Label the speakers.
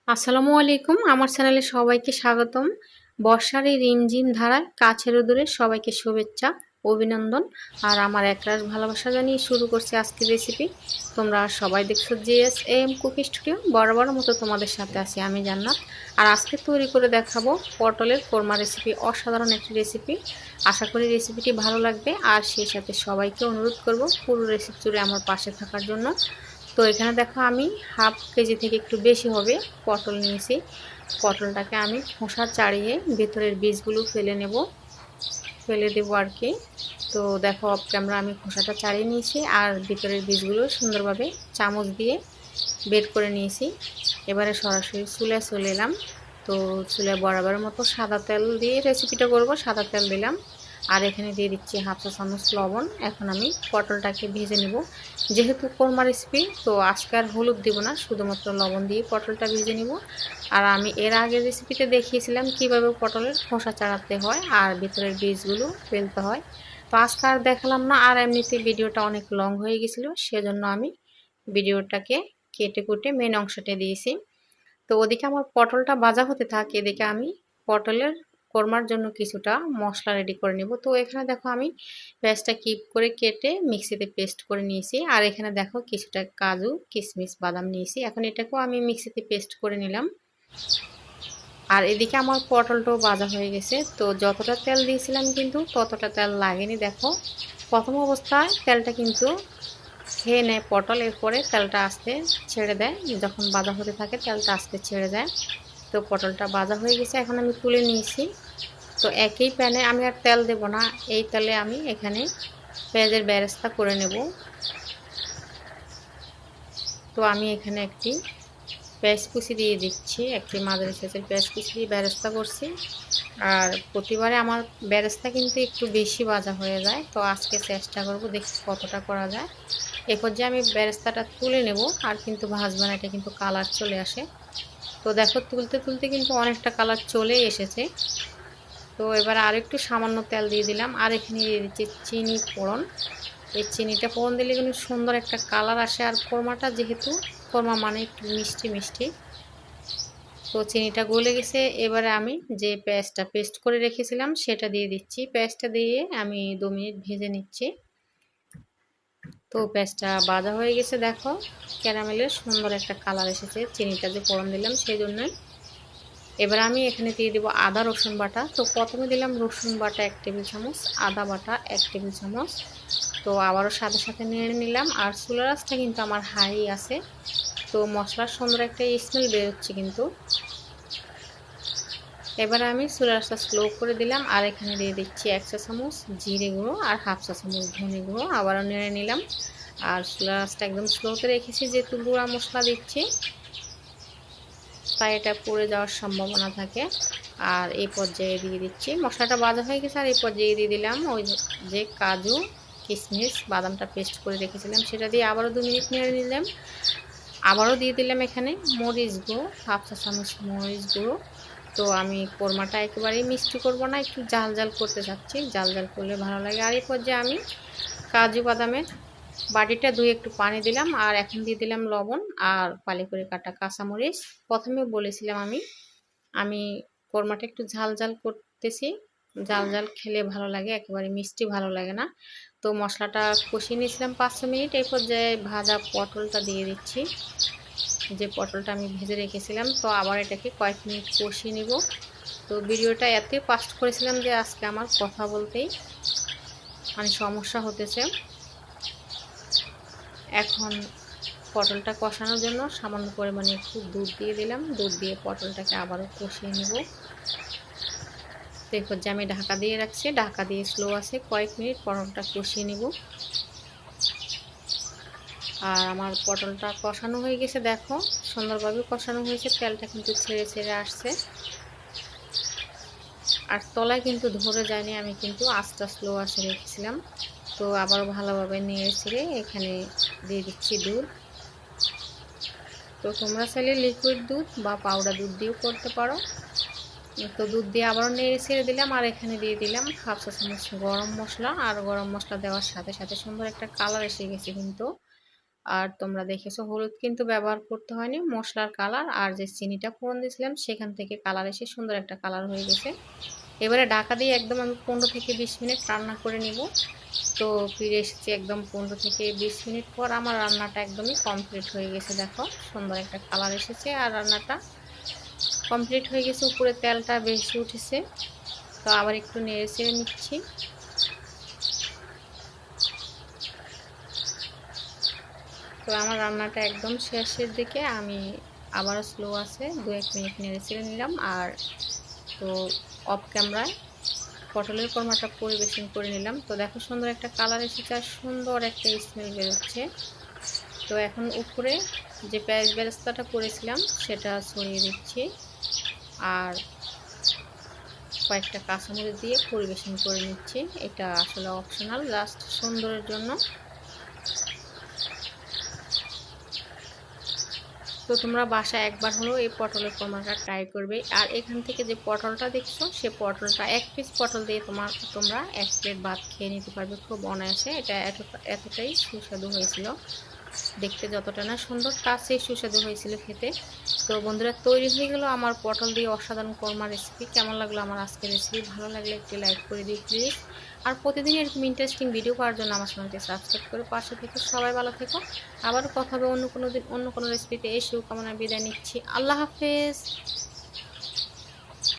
Speaker 1: আসসালামু আলাইকুম, আমার চ্যানেলে সবাইকে স্বাগতম। বর্ষার এই রিমঝিম ধারায় কাছের ও দূরে সবাইকে শুভেচ্ছা, অভিনন্দন আর আমার একরাশ ভালোবাসা জানিয়ে শুরু করছি আজকের রেসিপি। তোমরা সবাই দেখছো জিএসএম কুকি স্টুডিও। বরাবর মতো তোমাদের সাথে আছি আমি জান্নাত। আর আজকে তৈরি করে দেখাবো পটলের কোরমা রেসিপি। অসাধারণ একটি রেসিপি, আশা করি রেসিপিটি ভালো লাগবে। আর সেই সাথে সবাইকে অনুরোধ করব পুরো রেসিপি জুড়ে আমার পাশে থাকার জন্য। তো এখানে দেখো আমি হাফ কেজি থেকে একটু বেশি হবে পটল নিয়েছি। পটলটাকে আমি খোসা ছাড়িয়ে ভেতরের বীজগুলো ফেলে দেবো আর কি। তো দেখো অফ ক্যামেরা আমি খোসাটা ছাড়িয়ে নিয়েছি আর ভিতরের বীজগুলো সুন্দরভাবে চামচ দিয়ে বের করে নিয়েছি। এবারে সরাসরি চুলায় চলে এলাম। তো চুলায় বরাবরের মতো সাদা তেল দিয়ে রেসিপিটা করব। সাদা তেল দিলাম আর এখানে দিয়ে দিচ্ছি হাফ চা চামচ লবণ। এখন আমি পটলটাকে ভেজে নেব। যেহেতু কোরমা রেসিপি, তো আজকে আর হলুদ দিব না, শুধুমাত্র লবণ দিয়ে পটলটা ভেজে নেব। আর আমি এর আগের রেসিপিতে দেখিয়েছিলাম কিভাবে পটলের খোসা ছাড়াতে হয় আর ভিতরের বীজগুলো ফেলতে হয়। তো আজকে আর দেখালাম না, আর এমনিতে ভিডিওটা অনেক লং হয়ে গেছিলো, সেজন্য আমি ভিডিওটাকে কেটে কুটে মেন অংশটা দিয়েছি। তো ওদিকে আমার পটলটা ভাজা হতে থাকে, এদিকে আমি পটলের কোরমার জন্য কিছুটা মশলা রেডি করে নেব। তো এখানে দেখো আমি পেঁয়াজটা কিপ করে কেটে মিক্সিতে পেস্ট করে নিয়েছি। আর এখানে দেখো কিছুটা কাজু কিশমিশ বাদাম নিয়েছি। এখন এটাকেও আমি মিক্সিতে পেস্ট করে নিলাম। আর এদিকে আমার পটলটাও ভাজা হয়ে গেছে। তো যতটা তেল দিয়েছিলাম কিন্তু ততটা তেল লাগেনি। দেখো প্রথম অবস্থায় তেলটা কিন্তু খেয়ে নেয় পটল, এরপরে তেলটা আস্তে ছেড়ে দেয়। যখন ভাজা হতে থাকে তেলটা আস্তে ছেড়ে যায়। তো পটলটা ভাজা হয়ে গেছে, এখন আমি তুলে নিয়েছি। তো একই প্যানে আমি আর তেল দেব না, এই তেলে আমি এখানে পেঁয়াজের বেরেস্তা করে নেব। তো আমি এখানে একটি পেঁয়াজ কুচি দিয়ে দিচ্ছি, একটি মাঝারি সাইজের পেঁয়াজ কুচি দিয়ে বেরেস্তা করছি। আর প্রতিবারে আমার বেরেস্তা কিন্তু একটু বেশি ভাজা হয়ে যায়, তো আজকে চেষ্টা করব দেখি কতটা করা যায়। এরপর যে আমি বেরেস্তাটা তুলে নেব, আর কিন্তু ভাজবো না, এটা কিন্তু কালার চলে আসে। তো দেখো তুলতে তুলতে কিন্তু অনেকটা কালার চলে এসেছে। তো এবার আর একটু সামান্য তেল দিয়ে দিলাম আর এখানে দিয়ে দিচ্ছি চিনি ফোড়ন। এই চিনিটা ফোড়ন দিলে কিন্তু সুন্দর একটা কালার আসে। আর কোরমাটা যেহেতু কোরমা মানে একটু মিষ্টি মিষ্টি, তো চিনিটা গলে গেছে। এবারে আমি যে পেঁয়াজটা পেস্ট করে রেখেছিলাম সেটা দিয়ে দিচ্ছি। পেঁয়াজটা দিয়ে আমি 2 মিনিট ভেজে নিচ্ছি। তো পেঁয়াজটা ভাজা হয়ে গেছে, দেখো ক্যারামেলের সুন্দর একটা কালার এসেছে, চিনিটা যে ফোড়ন দিলাম সেই জন্যই। এবার আমি এখানে দিয়ে দেবো আদা রসুন বাটা। তো প্রথমে দিলাম রসুন বাটা 1 টেবিল চামচ, আদা বাটা 1 টেবিল চামচ। তো আবারও সাথে সাথে নেড়ে নিলাম। আর চুলার আঁচটা কিন্তু আমার হাই আছে। তো মশলার সুন্দর একটা স্মেল বেরোচ্ছে কিন্তু। এবারে আমি চুলার আঁচটা স্লো করে দিলাম আর এখানে দিয়ে দিচ্ছি 1 চা চামচ জিরে গুঁড়ো আর হাফ চা চামচ ধনে গুঁড়ো। আবারও নেড়ে নিলাম। আর চুলার আঁচটা একদম স্লোতে রেখেছি, যেহেতু গুঁড়া মশলা দিচ্ছি তাই এটা পুড়ে যাওয়ার সম্ভাবনা থাকে। আর এই পর্যায়ে দিয়ে দিচ্ছি, মশলাটা ভাজা হয়ে গেছে, আর এই পর্যায়ে দিয়ে দিলাম ওই যে কাজু কিশমিশ বাদামটা পেস্ট করে রেখেছিলাম সেটা দিয়ে আবারও 2 মিনিট নেড়ে নিলাম। আবারও দিয়ে দিলাম এখানে মরিচ গুঁড়ো, হাফ চা চামচ মরিচ গুঁড়ো। তো আমি কোরমাটা একেবারেই মিষ্টি করব না, একটু জাল জাল করতে চাচ্ছি, জাল জাল করলে ভালো লাগে। আর এই পর্যায়ে আমি কাজু বাদামের বাটিটা ধুয়ে একটু পানি দিলাম আর এখন দিয়ে দিলাম লবণ আর ফালি করে কাটা কাঁচামরিচ। প্রথমে বলেছিলাম আমি কোরমাটা একটু ঝাল ঝাল করতেছি, ঝাল ঝাল খেলে ভালো লাগে, একেবারে মিষ্টি ভালো লাগে না। তো মশলাটা কষিয়ে নিয়েছিলাম 5 মিনিট। এই পর্যায়ে ভাজা পটলটা দিয়ে দিচ্ছি, যে পটলটা আমি ভেজে রেখেছিলাম। তো আবার এটাকে কয়েক মিনিট কষিয়ে নিব। তো ভিডিওটা এতই ফাস্ট করেছিলাম যে আজকে আমার কথা বলতেই মানে সমস্যা হতেছে। এখন পটলটা কষানোর জন্য সামান্য পরিমাণে একটু দুধ দিয়ে দিলাম, দুধ দিয়ে পটলটাকে আবারও কষিয়ে নেব। তো এই পর্যায়ে আমি ঢাকা দিয়ে রাখছি, ঢাকা দিয়ে স্লো আছে কয়েক মিনিট পটলটা কষিয়ে নেব। আর আমার পটলটা কষানো হয়ে গেছে, দেখো সুন্দরভাবে কষানো হয়েছে, তেলটা কিন্তু ছেড়ে ছেড়ে আসছে আর তলায় কিন্তু ধরে যায়নি, আমি কিন্তু আস্তে স্লো আছে রেখেছিলাম। তো আবারও ভালোভাবে নেড়ে ছেড়ে এখানে দিয়ে দিচ্ছি দুধ। তো তোমরা চাইলে লিকুইড দুধ বা পাউডার দুধ দিয়েও করতে পারো। তো দুধ দিয়ে আবারও নেড়ে ছেড়ে দিলাম আর এখানে দিয়ে দিলাম হাফ চা চামচ গরম মশলা। আর গরম মশলা দেওয়ার সাথে সাথে সুন্দর একটা কালার এসে গেছে কিন্তু। আর তোমরা দেখেছো হলুদ কিন্তু ব্যবহার করতে হয়নি, মশলার কালার আর যে চিনিটা ফোড়ন দিয়েছিলাম সেখান থেকে কালার এসে সুন্দর একটা কালার হয়ে গেছে। এবারে ঢাকা দিয়ে একদম আমি 15 থেকে 20 মিনিট রান্না করে নিব। তো ফিরে এসেছি একদম 15 থেকে 20 মিনিট পর আমার রান্নাটা একদমই কমপ্লিট হয়ে গেছে। দেখো সুন্দর একটা কালার এসেছে আর রান্নাটা কমপ্লিট হয়ে গেছে, উপরে তেলটা বেশি উঠেছে। তো আবার একটু নেড়ে চেড়ে নিচ্ছি। তো আমার রান্নাটা একদম শেষের দিকে, আমি আবারও স্লো আছে 2-1 মিনিট নেড়ে চেড়ে নিলাম। আর তো অফ ক্যামেরায় পটলের কোরমাটা পরিবেশন করে নিলাম। তো দেখো সুন্দর একটা কালার এসেছে আর সুন্দর একটা স্মেল বেরোচ্ছে। তো এখন উপরে যে পেঁয়াজ বেরেস্তাটা করেছিলাম সেটা ছড়িয়ে দিচ্ছি আর কয়েকটা কাঁচামরিচ দিয়ে পরিবেশন করে নিচ্ছি। এটা আসলে অপশনাল, জাস্ট সুন্দরের জন্য। তো তোমরা বাসায় একবার হলেও এই পটলের কোরমাটা ট্রাই করবে। আর এখান থেকে যে পটলটা দেখছো সে পটলটা 1 পিস পটল দিয়ে তোমরা 1 প্লেট ভাত খেয়ে নিতে পারবে খুব অনায়াসে। এটা এতটাই সুস্বাদু হয়েছিল, দেখতে যতটা না সুন্দর তার সেই সুস্বাদু হয়েছিল খেতে। তো বন্ধুরা তৈরি হয়ে গেল আমার পটল দিয়ে অসাধারণ কোরমা রেসিপি। কেমন লাগলো আমার আজকের রেসিপি? ভালো লাগলে একটি লাইক করে দিও প্লিজ। আর প্রতিদিন এরকম ইন্টারেস্টিং ভিডিও পাওয়ার জন্য আমার চ্যানেলটি সাবস্ক্রাইব করে পাশে থেকে সবাই ভালো থেকো। আবারও কথা হবে অন্য কোনো দিন অন্য কোনো রেসিপিতে। এই শুভকামনায় বিদায় নিচ্ছি। আল্লাহ হাফেজ।